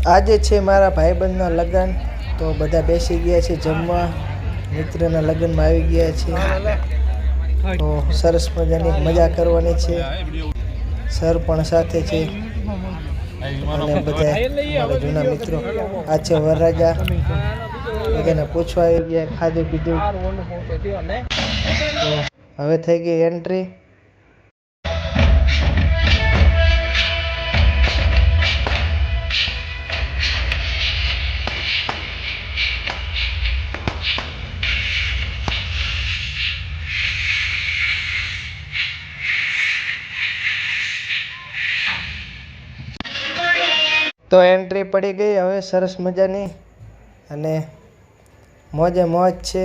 આજે છે મારા ભાઈબંધના લગ્ન, તો બધા બેસી ગયા છે જમવા. મિત્રના લગ્નમાં આવી ગયા છે, તો સરસ મજાની મજા કરવાની છે. સર પણ સાથે છે અને બધા મારા જૂના મિત્રો. આ છે વરરાજા, બધાને પૂછવા આવી ગયા, ખાધું પીધું. તો હવે થઈ ગઈ એન્ટ્રી. તો એન્ટ્રી પડી ગઈ હવે સરસ મજાની, અને મોજે મોજ છે.